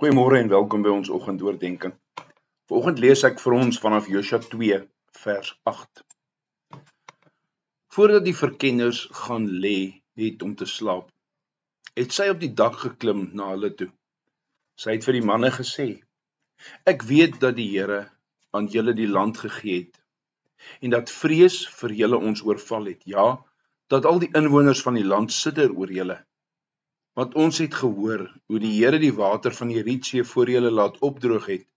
Goeiemôre en welkom by ons oggendoordenkings. Vanoggend lees ek vir ons vanaf Josua 2 vers 8. Voordat die verkenners gaan lê het om te slaap, het sy op die dak geklim na hulle toe. Sy het vir die manne gesê: Ek weet dat die Here aan julle die land gegee het en dat vrees vir julle ons oorval het. Ja, dat al die inwoners van die land sidder oor julle. Want ons het gehoor hoe die Here die water van die Rietsee voor julle laat opdroog het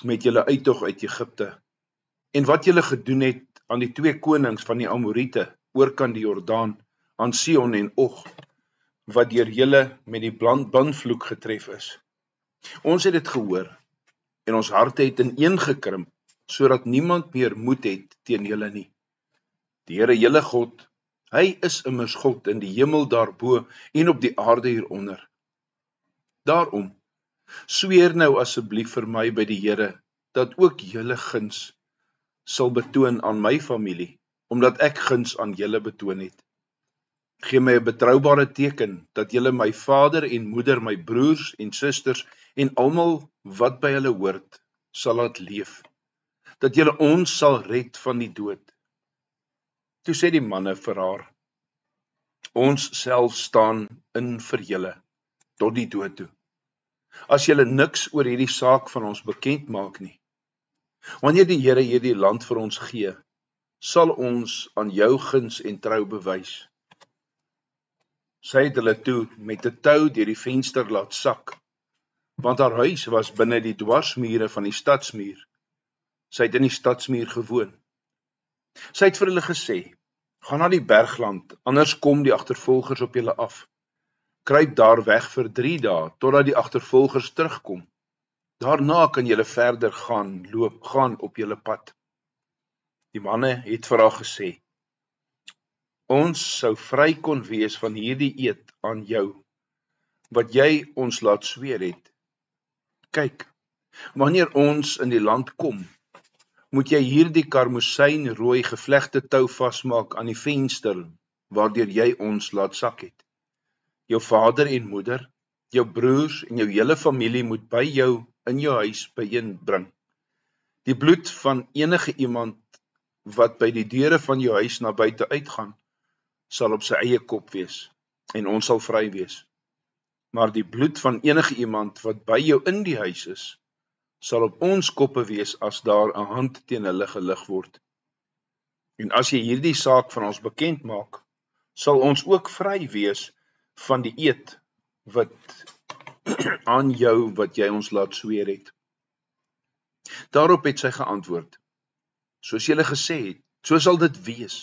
met julle uittog uit Egipte, en wat julle gedoen het aan die twee konings van die Amoriete oorkant die Jordaan, aan Sihon en Og, wat deur julle met die banvloek getref is. Ons het dit gehoor en ons harte het ineengekrimp, sodat niemand meer moed het teen julle nie. Die Here julle God, Hy is immers God in die hemel daarbo en op die aarde hieronder. Daarom, sweer nou asseblief vir my by die Here, dat ook julle guns sal betoon aan my familie, omdat ek guns aan julle betoon het. Gee my 'n betroubare teken, dat julle my vader en moeder, my broers en susters, en almal wat by hulle hoort, sal laat leef, dat julle ons sal red van die dood. Toe sê die manne vir haar: Ons self staan in vir julle, tot die dood toe, as julle niks oor hierdie saak van ons bekend maak nie. Wanneer die Here hierdie land vir ons gee, sal ons aan jou guns en trou bewys. Sy het hulle toe met 'n tou deur die venster laat sak, want haar huis was binne die dwarsmure van die stadsmuur. Sy het in die stadsmuur gewoon. Sy het vir hulle gesê: Gaan na die bergland, anders kom die agtervolgers op julle af. Kruip daar weg vir 3 dae, totdat die agtervolgers terugkom. Daarna kan julle verder gaan op julle pad. Die manne het vir haar gesê: Ons sou vry kon wees van hierdie eed aan jou, wat jy ons laat sweer het. Kyk, wanneer ons in die land kom, moet jy hierdie karmosynrooi gevlegte tou vasmaak aan die venster, waardeur jy ons laat sak het. Jou vader en moeder, jou broers en jou hele familie moet by jou in jou huis byeenbring. Die bloed van enige iemand wat by die deure van jou huis na buite uitgaan, sal op sy eie kop wees, en ons sal vry wees. Maar die bloed van enige iemand wat by jou in die huis is, sal op ons koppe wees as daar 'n hand teen hulle gelig word. En as jy hierdie saak van ons bekend maak, sal ons ook vry wees van die eed wat aan jou wat jy ons laat sweer het. Daarop het sy geantwoord: Soos julle gesê het, so sal dit wees.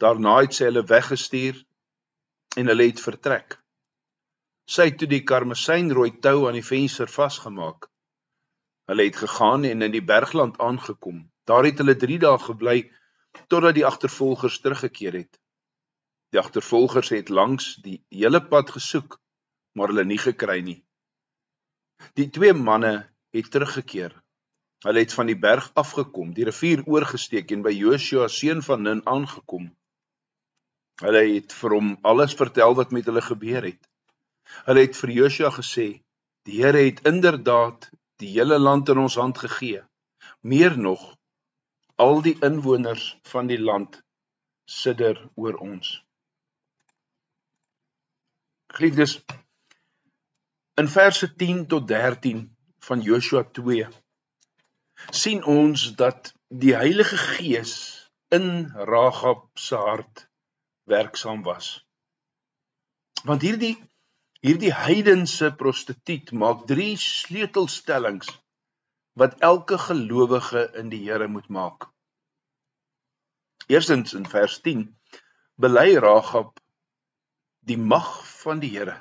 Daarna het sy hulle weggestuur en hulle het vertrek. Sy het toe die karmosynrooi tou aan die venster vasgemaak. Hulle het gegaan en in die bergland aangekom. Daar het hulle 3 dae gebly, totdat die agtervolgers teruggekeer het. Die agtervolgers het langs die hele pad gesoek, maar hulle nie gekry nie. Die 2 manne het teruggekeer. Hulle het van die berg afgekom, die rivier oorgesteek en by Josua seun van Nun aangekom. Hulle het vir hom alles vertel wat met hulle gebeur het. Hulle het vir Josua gesê: Die Here het inderdaad die hele land in ons hand gegee. Meer nog, al die inwoners van die land sidder oor ons. Geliefdes, in verse 10 tot 13 van Josua 2 sien ons dat die Heilige Gees in Rahab se hart werksaam was. Want hierdie heidense prostituut maak 3 sleutelstellings wat elke gelowige in die Here moet maak. Eerstens in vers 10 bely Rahab die mag van die Here.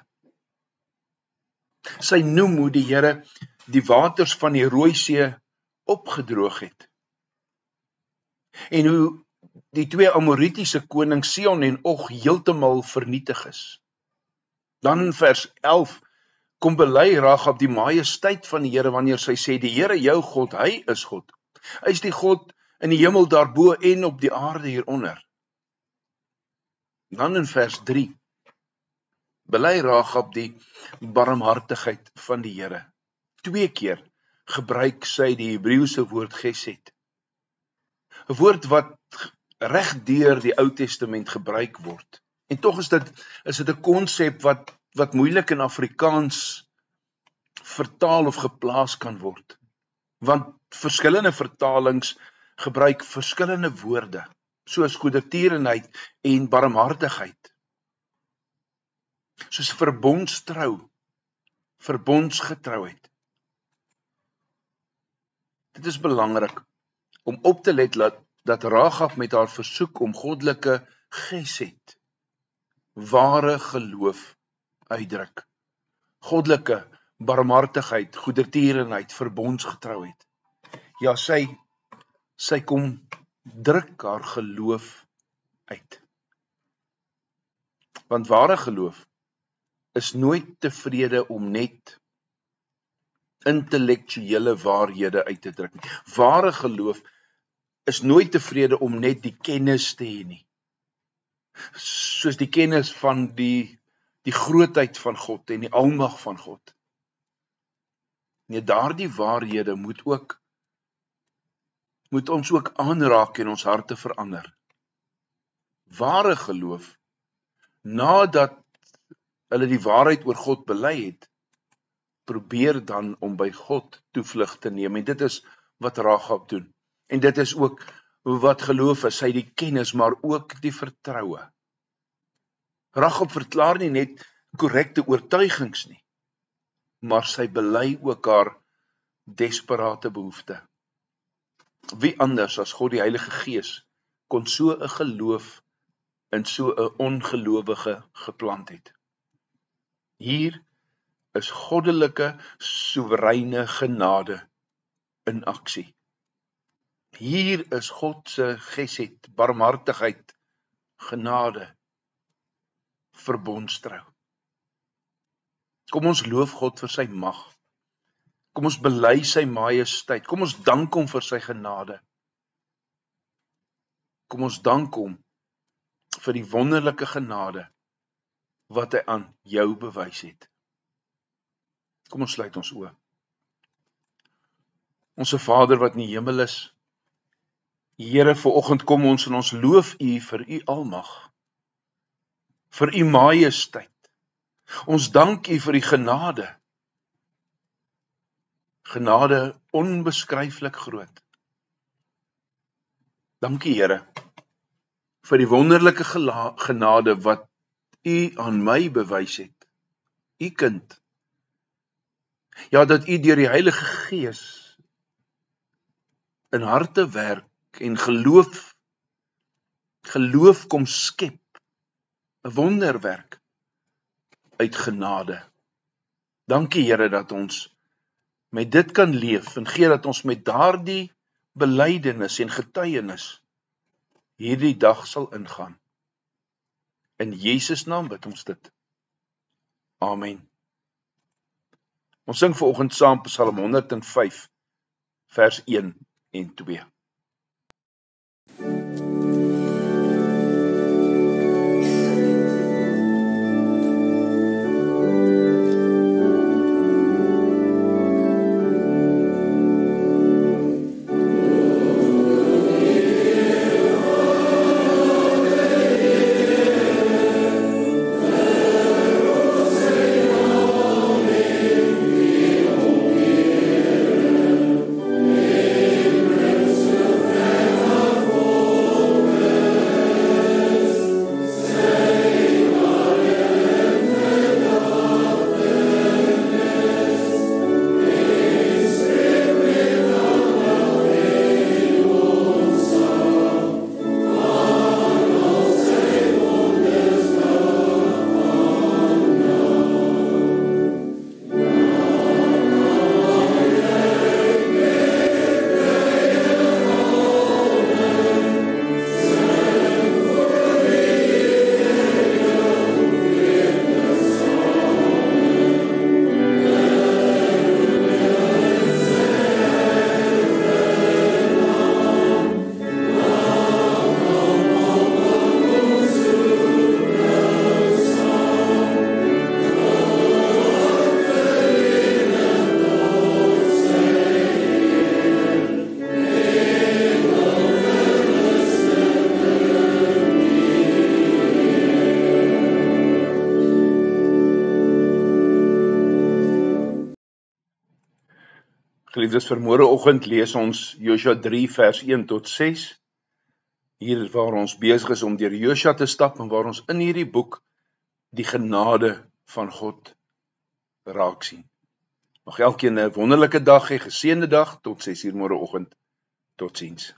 Sy noem hoe die Here die waters van die Rooi See opgedroog het. En hoe die 2 Amoritiese konings Sihon en Og heeltemal vernietig is. Dan in vers 11 kom bely Rahab die majesteit van die Here wanneer sy sê: Die Here jou God, Hy is God. Hy is die God in die hemel daarbo en op die aarde hieronder. Dan in vers 3 bely Rahab die barmhartigheid van die Here. 2 keer gebruik sy die Hebreëse woord gesed. 'n woord wat reg deur die Ou Testament gebruik word. En tog is dit 'n konsep wat moeilik in Afrikaans vertaal of geplaas kan word. Want verskillende vertalings gebruik verskillende woorde, soos goedertierenheid en barmhartigheid. Soos verbondstrou, verbondsgetrouheid. Dit is belangrik om op te let dat Rahab met haar versoek om goddelike gesed, ware geloof uitdruk. Goddelike barmhartigheid, goedertierenheid, verbondsgetrouheid. Ja, sy kom druk haar geloof uit. Want ware geloof is nooit tevrede om net intellektuele waarhede uit te druk nie. Ware geloof is nooit tevrede om net die kennis te hê nie. Soos die kennis van die grootheid van God en die almag van God. Nee, daardie waarhede moet ons ook aanraak en ons harte verander. Ware geloof, nadat hulle die waarheid oor God bely het, probeer dan om by God toevlug te neem. En dit is wat Rahab doen. En dit is ook wat geloof is, sy die kennis, maar ook die vertroue. Rahab verklaar nie net korrekte oortuigings nie, maar sy bely ook haar desperate behoefte. Wie anders as God die Heilige Gees kon so 'n geloof in so 'n ongelowige geplant het. Hier is goddelike soewereine genade in aksie. Hier is God se gesed, barmhartigheid, genade, verbondstrou. Kom ons loof God vir sy mag. Kom ons bely sy majesteit. Kom ons dank hom vir sy genade. Kom ons dank hom vir die wonderlike genade wat hy aan jou bewys het. Kom ons sluit ons oë. Onse Vader wat in die hemel is, Here, vanoggend kom ons en ons loof U vir U almag, vir U majesteit. Ons dank U vir die genade. Genade onbeskryflik groot. Dankie Here, vir die wonderlike genade wat U aan my bewys het, U kind. Ja, dat U deur die Heilige Gees in harte werk en geloof kom skep, 'n wonderwerk uit genade. Dankie Here dat ons met dit kan leef en gee dat ons met daardie belydenis en getuienis hierdie dag sal ingaan. In Jesus naam bid ons dit. Amen. Ons sing vanoggend saam Psalm 105 vers 1 en 2. Amen. Geliefdes, vir môreoggend lees ons Josua 3 vers 1 tot 6. Hier waar ons besig is om deur Josua te stap en waar ons in hierdie boek die genade van God raak sien. Mag elkeen 'n wonderlike dag hê, geseënde dag, tot 6:00 môreoggend. Totsiens.